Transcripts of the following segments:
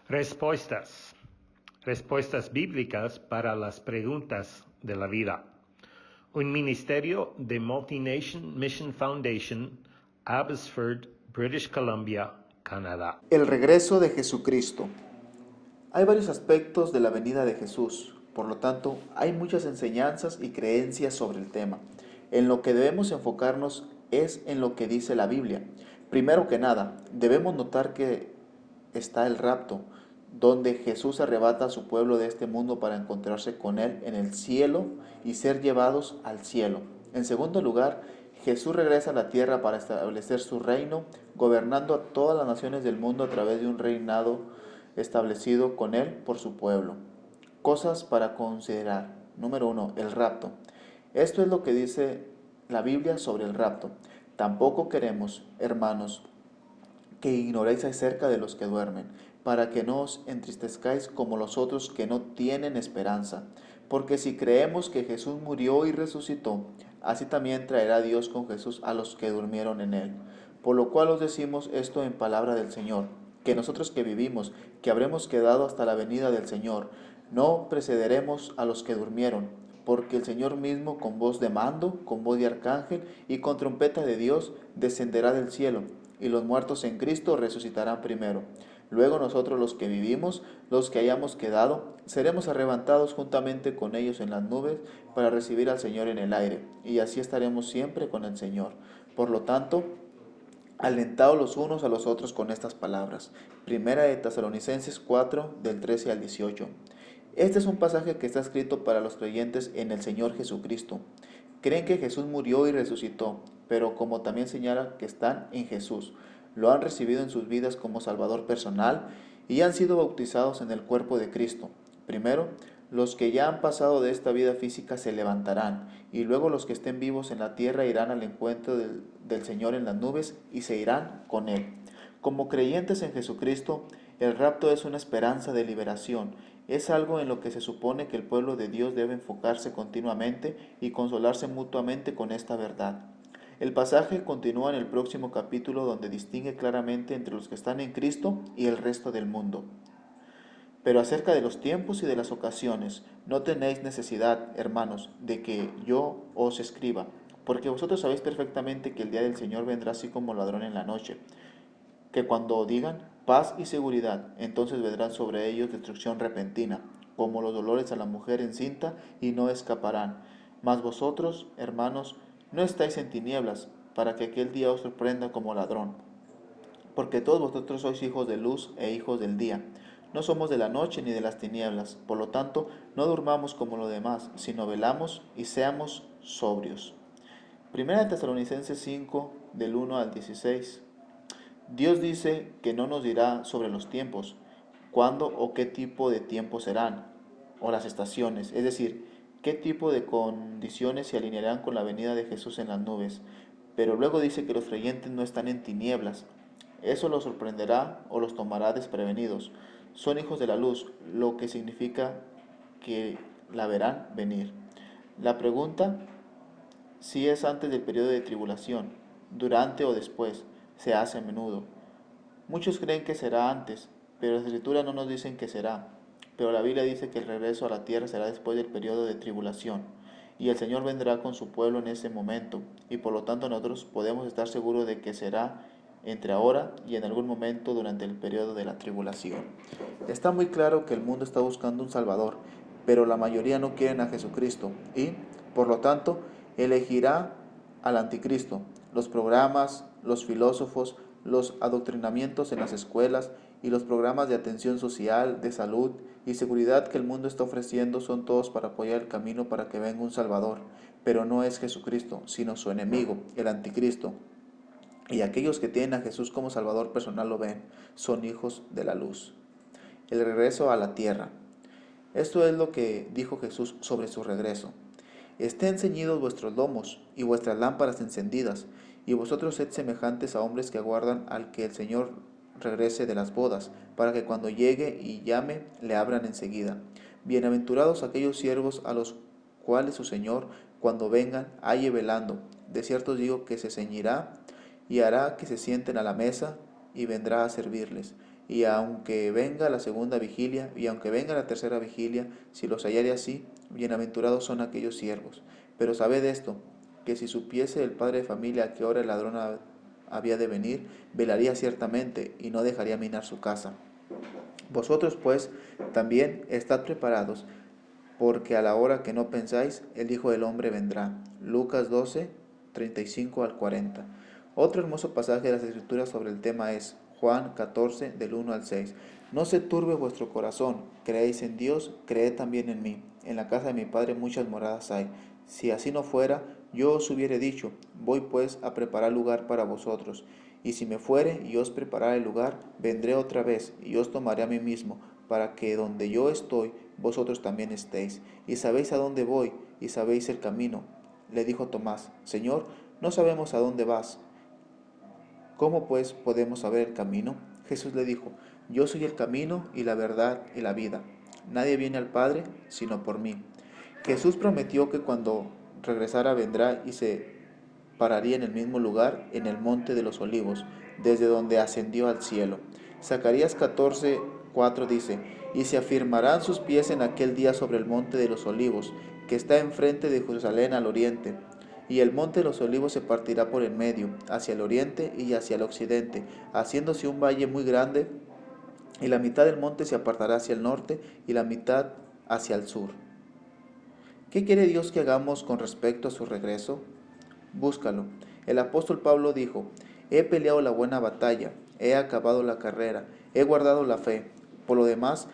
Respuestas. Respuestas bíblicas para las preguntas de la vida. Un ministerio de Multi-Nation Mission Foundation, Abbotsford, British Columbia, Canadá. El regreso de Jesucristo. Hay varios aspectos de la venida de Jesús, por lo tanto, hay muchas enseñanzas y creencias sobre el tema. En lo que debemos enfocarnos es en lo que dice la Biblia. Primero que nada, debemos notar que está el rapto, donde Jesús arrebata a su pueblo de este mundo para encontrarse con Él en el cielo y ser llevados al cielo. En segundo lugar, Jesús regresa a la tierra para establecer su reino, gobernando a todas las naciones del mundo a través de un reinado establecido con Él por su pueblo. Cosas para considerar. Número 1. El rapto. Esto es lo que dice la Biblia sobre el rapto. Tampoco queremos, hermanos, que ignoréis acerca de los que duermen, para que no os entristezcáis como los otros que no tienen esperanza. Porque si creemos que Jesús murió y resucitó, así también traerá Dios con Jesús a los que durmieron en él. Por lo cual os decimos esto en palabra del Señor, que nosotros que vivimos, que habremos quedado hasta la venida del Señor, no precederemos a los que durmieron, porque el Señor mismo con voz de mando, con voz de arcángel y con trompeta de Dios descenderá del cielo, y los muertos en Cristo resucitarán primero. Luego nosotros los que vivimos, los que hayamos quedado, seremos arrebatados juntamente con ellos en las nubes para recibir al Señor en el aire, y así estaremos siempre con el Señor. Por lo tanto, alentaos los unos a los otros con estas palabras. Primera de Tesalonicenses 4, del 13 al 18. Este es un pasaje que está escrito para los creyentes en el Señor Jesucristo. Creen que Jesús murió y resucitó, pero como también señala que están en Jesús, lo han recibido en sus vidas como Salvador personal y han sido bautizados en el cuerpo de Cristo. Primero, los que ya han pasado de esta vida física se levantarán, y luego los que estén vivos en la tierra irán al encuentro del Señor en las nubes y se irán con Él. Como creyentes en Jesucristo, el rapto es una esperanza de liberación. Es algo en lo que se supone que el pueblo de Dios debe enfocarse continuamente y consolarse mutuamente con esta verdad. El pasaje continúa en el próximo capítulo donde distingue claramente entre los que están en Cristo y el resto del mundo. Pero acerca de los tiempos y de las ocasiones, no tenéis necesidad, hermanos, de que yo os escriba, porque vosotros sabéis perfectamente que el día del Señor vendrá así como ladrón en la noche, que cuando digan paz y seguridad, entonces vendrán sobre ellos destrucción repentina, como los dolores a la mujer encinta, y no escaparán. Mas vosotros, hermanos, no estáis en tinieblas, para que aquel día os sorprenda como ladrón. Porque todos vosotros sois hijos de luz e hijos del día. No somos de la noche ni de las tinieblas. Por lo tanto, no durmamos como los demás, sino velamos y seamos sobrios. Primera de Tesalonicenses 5, del 1 al 16. Dios dice que no nos dirá sobre los tiempos, cuándo o qué tipo de tiempos serán, o las estaciones, es decir, qué tipo de condiciones se alinearán con la venida de Jesús en las nubes. Pero luego dice que los creyentes no están en tinieblas. Eso los sorprenderá o los tomará desprevenidos. Son hijos de la luz, lo que significa que la verán venir. La pregunta, si es antes del periodo de tribulación, durante o después, se hace a menudo. Muchos creen que será antes, pero las escrituras no nos dicen que será. Pero la Biblia dice que el regreso a la tierra será después del periodo de tribulación, y el Señor vendrá con su pueblo en ese momento, y por lo tanto nosotros podemos estar seguros de que será entre ahora y en algún momento durante el periodo de la tribulación. Está muy claro que el mundo está buscando un Salvador, pero la mayoría no quieren a Jesucristo y, por lo tanto, elegirá al anticristo. Los programas, los filósofos, los adoctrinamientos en las escuelas y los programas de atención social, de salud y seguridad que el mundo está ofreciendo son todos para apoyar el camino para que venga un Salvador, pero no es Jesucristo, sino su enemigo, el anticristo. Y aquellos que tienen a Jesús como Salvador personal lo ven, son hijos de la luz. El regreso a la tierra. Esto es lo que dijo Jesús sobre su regreso. Estén ceñidos vuestros lomos y vuestras lámparas encendidas, y vosotros sed semejantes a hombres que aguardan al que el Señor regrese de las bodas, para que cuando llegue y llame, le abran enseguida. Bienaventurados aquellos siervos a los cuales su Señor, cuando vengan, halle velando. De cierto os digo que se ceñirá y hará que se sienten a la mesa y vendrá a servirles. y aunque venga la segunda vigilia, y aunque venga la tercera vigilia, si los hallare así, bienaventurados son aquellos siervos. Pero sabed esto, que si supiese el padre de familia a qué hora el ladrón había de venir, velaría ciertamente, y no dejaría minar su casa. Vosotros pues también estad preparados, porque a la hora que no pensáis, el Hijo del Hombre vendrá. Lucas 12, 35 al 40. Otro hermoso pasaje de las Escrituras sobre el tema es Juan 14, del 1 al 6. No se turbe vuestro corazón, creéis en Dios, creed también en mí. En la casa de mi Padre muchas moradas hay. Si así no fuera, yo os hubiere dicho, voy pues a preparar lugar para vosotros. Y si me fuere y os preparare el lugar, vendré otra vez y os tomaré a mí mismo, para que donde yo estoy, vosotros también estéis. Y sabéis a dónde voy, y sabéis el camino. Le dijo Tomás, Señor, no sabemos a dónde vas. ¿Cómo pues podemos saber el camino? Jesús le dijo, yo soy el camino y la verdad y la vida. Nadie viene al Padre sino por mí. Jesús prometió que cuando regresara vendrá y se pararía en el mismo lugar, en el monte de los olivos, desde donde ascendió al cielo. Zacarías 14, 4 dice, y se afirmarán sus pies en aquel día sobre el monte de los olivos, que está enfrente de Jerusalén al oriente. Y el monte de los olivos se partirá por en medio, hacia el oriente y hacia el occidente, haciéndose un valle muy grande, y la mitad del monte se apartará hacia el norte y la mitad hacia el sur. ¿Qué quiere Dios que hagamos con respecto a su regreso? Búscalo. El apóstol Pablo dijo, he peleado la buena batalla, he acabado la carrera, he guardado la fe. Por lo demás,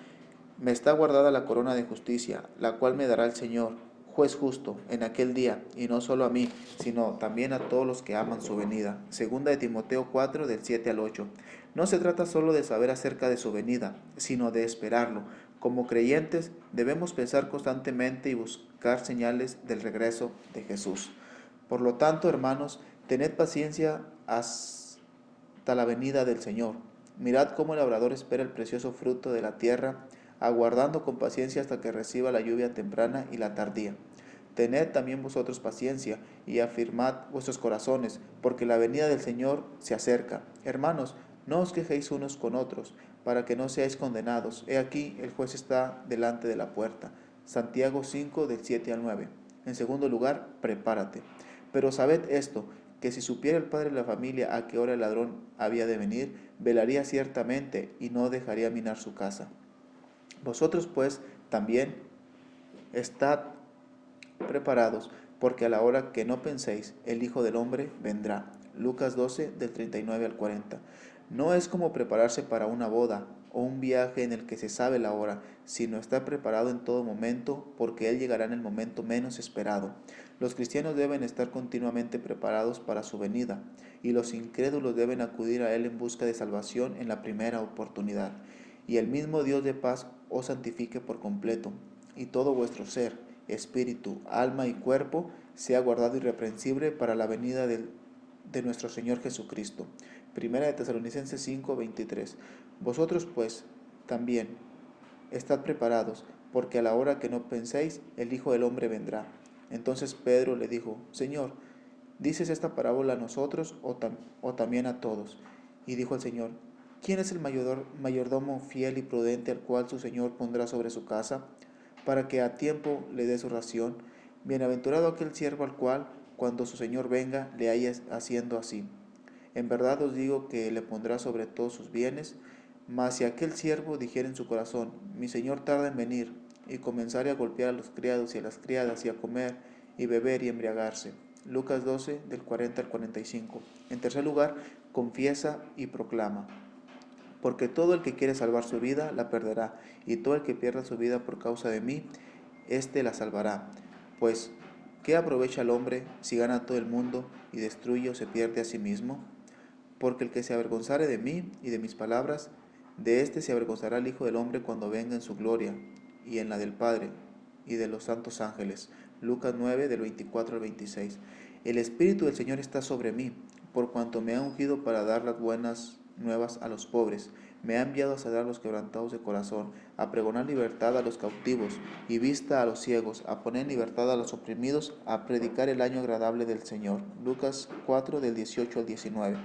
me está guardada la corona de justicia, la cual me dará el Señor, juez justo, en aquel día, y no solo a mí, sino también a todos los que aman su venida. Segunda de Timoteo 4, del 7 al 8. No se trata solo de saber acerca de su venida, sino de esperarlo. Como creyentes, debemos pensar constantemente y buscar señales del regreso de Jesús. Por lo tanto, hermanos, tened paciencia hasta la venida del Señor. Mirad cómo el labrador espera el precioso fruto de la tierra, aguardando con paciencia hasta que reciba la lluvia temprana y la tardía. Tened también vosotros paciencia y afirmad vuestros corazones, porque la venida del Señor se acerca. Hermanos, no os quejéis unos con otros, para que no seáis condenados. He aquí, el juez está delante de la puerta. Santiago 5, del 7 al 9. En segundo lugar, prepárate. Pero sabed esto, que si supiera el padre de la familia a qué hora el ladrón había de venir, velaría ciertamente y no dejaría minar su casa. Vosotros pues también estad preparados, porque a la hora que no penséis, el Hijo del Hombre vendrá. Lucas 12, del 39 al 40. No es como prepararse para una boda o un viaje en el que se sabe la hora, sino estar preparado en todo momento, porque Él llegará en el momento menos esperado. Los cristianos deben estar continuamente preparados para su venida, y los incrédulos deben acudir a Él en busca de salvación en la primera oportunidad. Y el mismo Dios de paz os santifique por completo, y todo vuestro ser, espíritu, alma y cuerpo sea guardado irreprensible para la venida de nuestro Señor Jesucristo. Primera de Tesalonicenses 5, 23. Vosotros pues también estad preparados, porque a la hora que no penséis, el Hijo del Hombre vendrá. Entonces Pedro le dijo, Señor, ¿dices esta parábola a nosotros o también a todos? Y dijo el Señor, ¿quién es el mayordomo fiel y prudente al cual su Señor pondrá sobre su casa, para que a tiempo le dé su ración? Bienaventurado aquel siervo al cual, cuando su Señor venga, le haya haciendo así. En verdad os digo que le pondrá sobre todos sus bienes. Mas si aquel siervo dijera en su corazón, mi Señor tarda en venir, y comenzare a golpear a los criados y a las criadas, y a comer, y beber, y embriagarse. Lucas 12, del 40 al 45. En tercer lugar, confiesa y proclama. Porque todo el que quiere salvar su vida, la perderá, y todo el que pierda su vida por causa de mí, éste la salvará. Pues, ¿qué aprovecha el hombre si gana todo el mundo y destruye o se pierde a sí mismo? Porque el que se avergonzare de mí y de mis palabras, de éste se avergonzará el Hijo del Hombre cuando venga en su gloria, y en la del Padre, y de los santos ángeles. Lucas 9, del 24 al 26. El Espíritu del Señor está sobre mí, por cuanto me ha ungido para dar las buenas nuevas a los pobres. Me ha enviado a sanar a los quebrantados de corazón, a pregonar libertad a los cautivos y vista a los ciegos, a poner en libertad a los oprimidos, a predicar el año agradable del Señor. Lucas 4 del 18 al 19.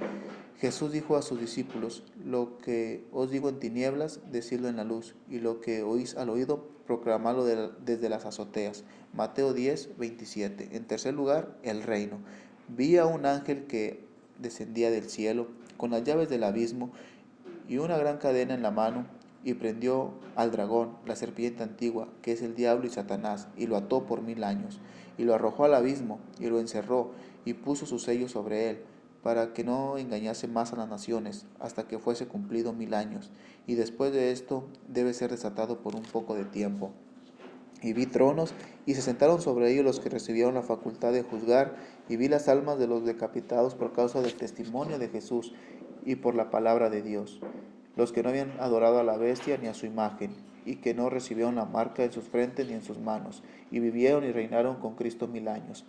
Jesús dijo a sus discípulos: lo que os digo en tinieblas, decidlo en la luz, y lo que oís al oído, proclamadlo desde las azoteas. Mateo 10, 27. En tercer lugar, el reino. Vi a un ángel que descendía del cielo con las llaves del abismo y una gran cadena en la mano, y prendió al dragón, la serpiente antigua, que es el diablo y Satanás, y lo ató por 1000 años, y lo arrojó al abismo, y lo encerró, y puso su sello sobre él, para que no engañase más a las naciones, hasta que fuese cumplido 1000 años, y después de esto debe ser desatado por un poco de tiempo. Y vi tronos, y se sentaron sobre ellos los que recibieron la facultad de juzgar, y vi las almas de los decapitados por causa del testimonio de Jesús y por la palabra de Dios, los que no habían adorado a la bestia ni a su imagen, y que no recibieron la marca en sus frentes ni en sus manos, y vivieron y reinaron con Cristo 1000 años.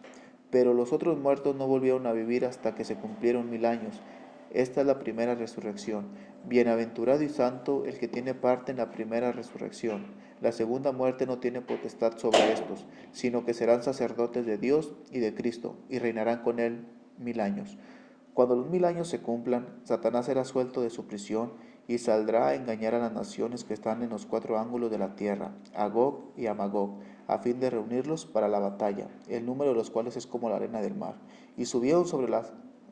Pero los otros muertos no volvieron a vivir hasta que se cumplieron 1000 años. Esta es la primera resurrección. Bienaventurado y santo el que tiene parte en la primera resurrección. La segunda muerte no tiene potestad sobre estos, sino que serán sacerdotes de Dios y de Cristo, y reinarán con él 1000 años. Cuando los 1000 años se cumplan, Satanás será suelto de su prisión y saldrá a engañar a las naciones que están en los 4 ángulos de la tierra, a Gog y a Magog, a fin de reunirlos para la batalla, el número de los cuales es como la arena del mar. Y subieron sobre la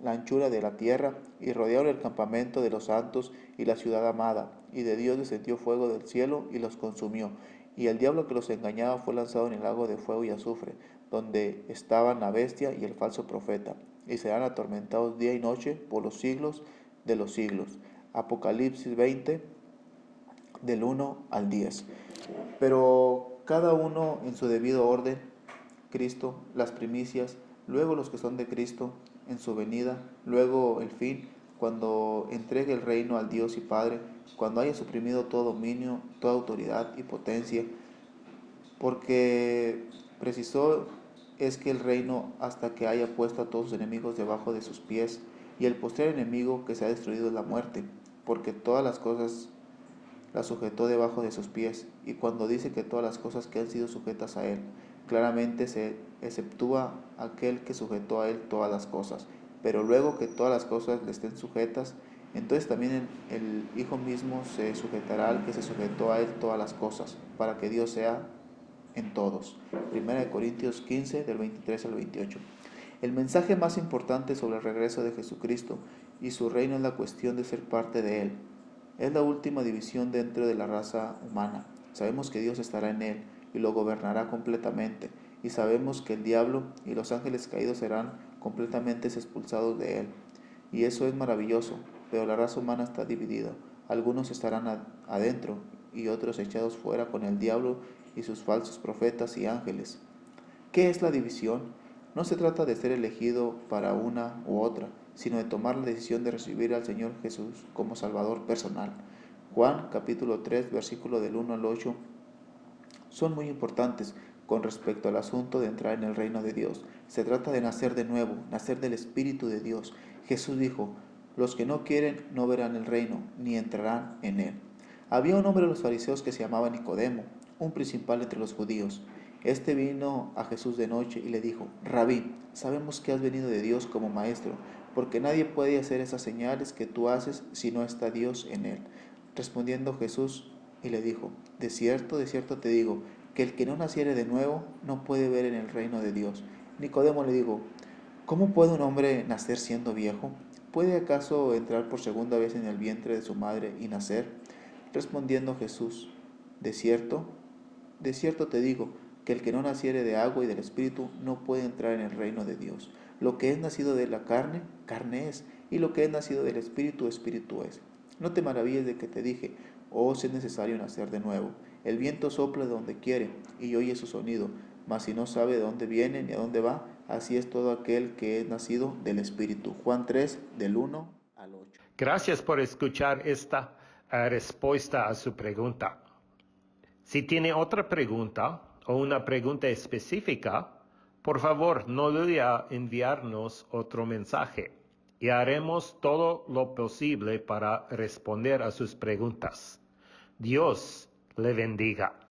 anchura de la tierra, y rodearon el campamento de los santos y la ciudad amada, y de Dios descendió fuego del cielo y los consumió. Y el diablo que los engañaba fue lanzado en el lago de fuego y azufre, donde estaban la bestia y el falso profeta, y serán atormentados día y noche por los siglos de los siglos. Apocalipsis 20, del 1 al 10. Pero cada uno en su debido orden: Cristo, las primicias, luego los que son de Cristo en su venida, luego el fin, cuando entregue el reino al Dios y Padre, cuando haya suprimido todo dominio, toda autoridad y potencia, porque precisó es que el reino hasta que haya puesto a todos sus enemigos debajo de sus pies, y el postrer enemigo que se ha destruido es la muerte, porque todas las cosas las sujetó debajo de sus pies. Y cuando dice que todas las cosas que han sido sujetas a él, claramente se exceptúa aquel que sujetó a él todas las cosas. Pero luego que todas las cosas le estén sujetas, entonces también el Hijo mismo se sujetará al que se sujetó a él todas las cosas, para que Dios sea en todos. 1 Corintios 15, del 23 al 28. El mensaje más importante sobre el regreso de Jesucristo y su reino es la cuestión de ser parte de él. Es la última división dentro de la raza humana. Sabemos que Dios estará en él y lo gobernará completamente, y sabemos que el diablo y los ángeles caídos serán completamente expulsados de él. Y eso es maravilloso, pero la raza humana está dividida. Algunos estarán adentro y otros echados fuera con el diablo y sus falsos profetas y ángeles. ¿Qué es la división? No se trata de ser elegido para una u otra, sino de tomar la decisión de recibir al Señor Jesús como Salvador personal. Juan capítulo 3, versículo del 1 al 8, son muy importantes con respecto al asunto de entrar en el reino de Dios. Se trata de nacer de nuevo, nacer del Espíritu de Dios. Jesús dijo: los que no quieren no verán el reino, ni entrarán en él. Había un hombre de los fariseos que se llamaba Nicodemo, un principal entre los judíos. Este vino a Jesús de noche y le dijo: Rabí, sabemos que has venido de Dios como maestro, porque nadie puede hacer esas señales que tú haces si no está Dios en él. Respondiendo Jesús y le dijo: de cierto te digo, que el que no naciere de nuevo no puede ver en el reino de Dios. Nicodemo le dijo: ¿cómo puede un hombre nacer siendo viejo? ¿Puede acaso entrar por segunda vez en el vientre de su madre y nacer? Respondiendo Jesús: de cierto te digo, que el que no naciere de agua y del Espíritu no puede entrar en el reino de Dios. Lo que es nacido de la carne, carne es, y lo que es nacido del Espíritu, Espíritu es. No te maravilles de que te dije: os es necesario nacer de nuevo. El viento sopla de donde quiere y oye su sonido, mas si no sabe de dónde viene ni a dónde va, así es todo aquel que es nacido del Espíritu. Juan 3, del 1 al 8. Gracias por escuchar esta respuesta a su pregunta. Si tiene otra pregunta o una pregunta específica, por favor no dude a enviarnos otro mensaje. y haremos todo lo posible para responder a sus preguntas. Dios le bendiga.